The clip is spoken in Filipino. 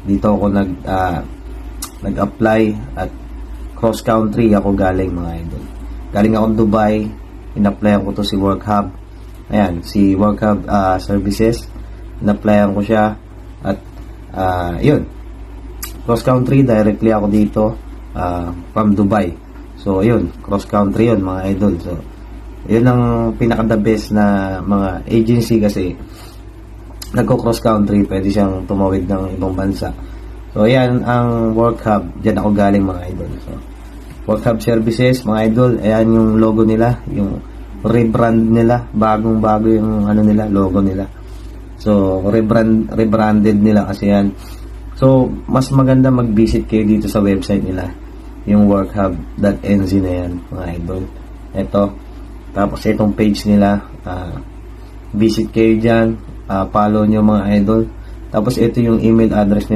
Dito ako nag-apply at cross country ako galing, mga idol. Galing ako Dubai, in-applyan ko to si WorkHub. Ayan, si WorkHub Services, in-applyan ko siya at yun, cross country, directly ako dito from Dubai. So yun, cross country yun, mga idol. So yun ang pinaka the best na mga agency kasi nagko-cross country, pwede siyang tumawid ng ibang bansa. So ayan ang WorkHub, dyan ako galing, mga idol. So WorkHub Services, mga idol, ayan yung logo nila, yung rebrand nila, bagong-bago yung ano nila, logo nila. So rebranded nila kasi yan. So mas maganda mag-visit kayo dito sa website nila, yung workhub.nz na yan, mga idol. Ito, tapos itong page nila, visit kayo dyan, follow nyo, mga idol. Tapos ito yung email address nila.